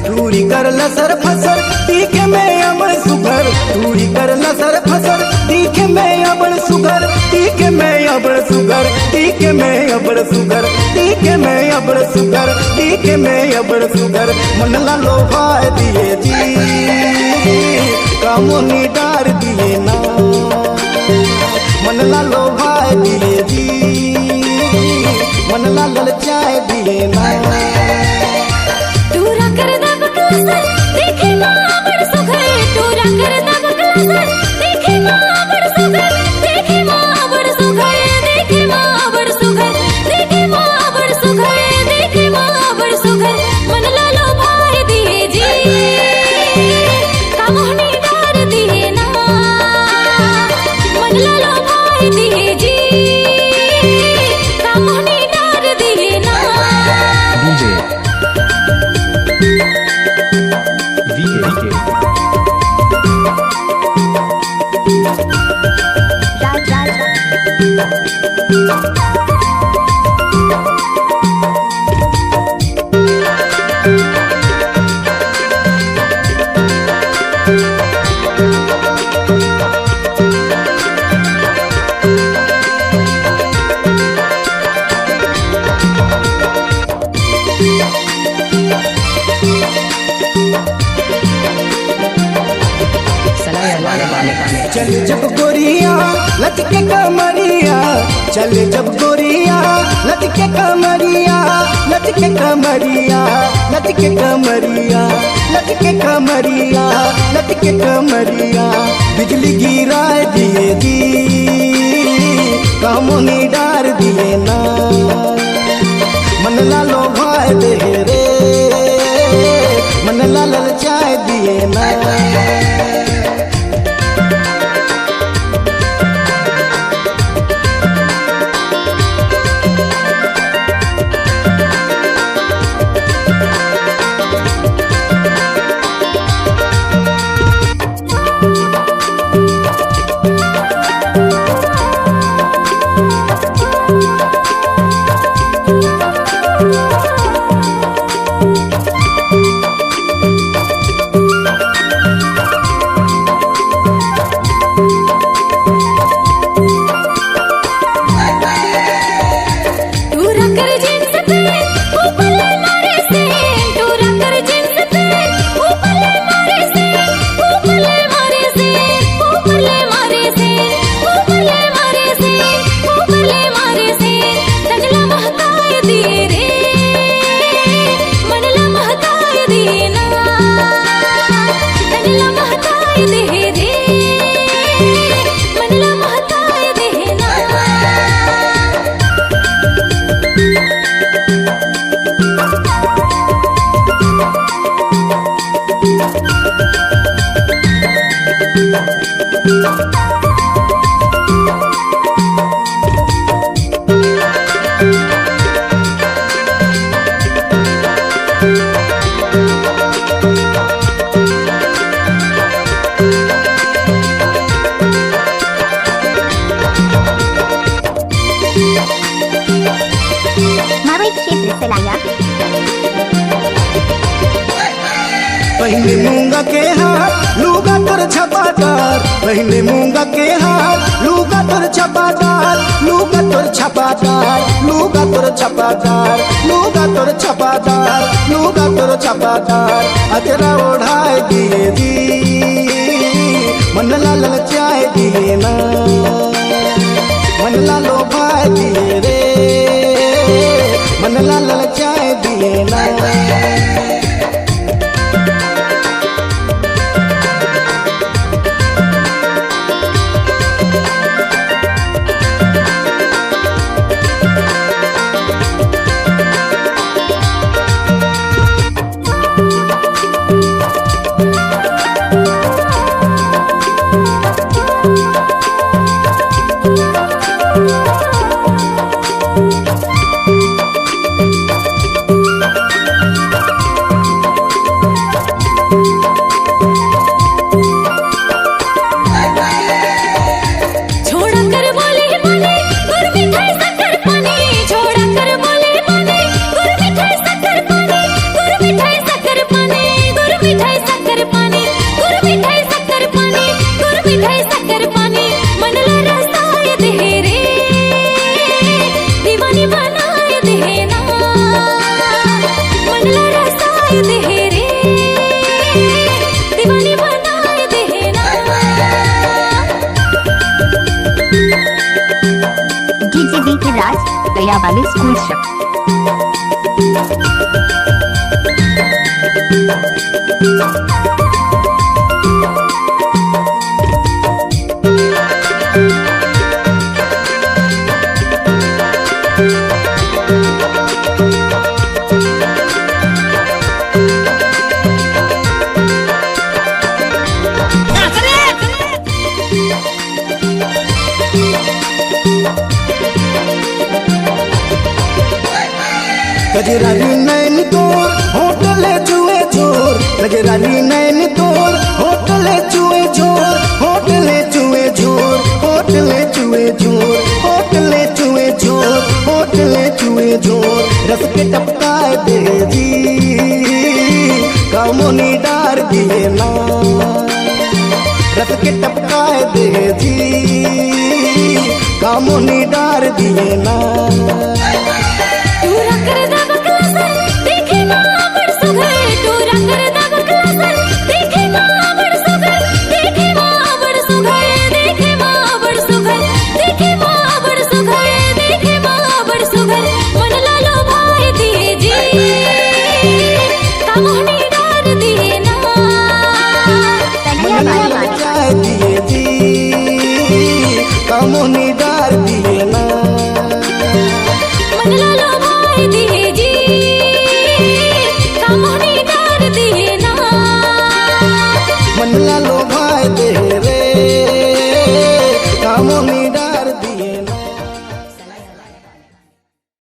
दूरी कर लसर फसर तीखे में अमर सुगर, दूरी कर लसर फसर तीखे में अबड़ सुगर, तीखे में अबड़ सुगर, तीखे में अबड़ सुगर, तीखे में अबड़ सुगर, तीखे में अबड़ सुगर। मन ला लोभा दिए जी कामोनी डार दिए ना, मन ला लोभा दिए जी मन ला ललचाए दिए ना। देखे माँ बड़ सुघर, टूरा करदा बकला सर, देखे माँ बड़ सुघर, देखे माँ बड़ सुघर, देखे माँ बड़ सुघर, देखे माँ बड़ सुघर, देखे माँ बड़ सुघर। मन ला लोभाए दिए जी कामोहनी डार दिए ना, मन ला लोभाए दिए जी कामोहनी डार दिए ना। चल जब गोरिया लटके कमरिया, चल जब गोरिया लटके कमरिया, लटके कमरिया, लटके कमरिया, लटके कमरिया, लटके कमरिया। बिजली गिरा दिए जी कामोनी डार दिए ना, मन ला लोभा दे रे मन ला ललचाए दिए ना। पहले मूंगा के हाथ लूगा तोर छपादार, पहले मूंगा के हाथ लूगा तोर छपादार, लूगा तोर छपादार, लूगा तोर छपादार, लूगा तोर छपादार, लूगा तोर छपादार। अजरा ओढ़ाए दिए दी मन ला ललचाए दिए ना, मन ला लोभाए दिए रे मन ला ललचाए दिए ना। VK Raj, Gaya Valley School Shop. Gajrani नैन तोर होटले चुए जोर, गजरानी नैन तोर होटले चुए जोर, होटले चुए जोर, होटले चुए जोर, होटले चुए जोर, होटले चुए जोर। रस के टपकाए दे जी कामोनी डार दिए ना, रस के टपकाए दे जी कामोनी डार दिए ना।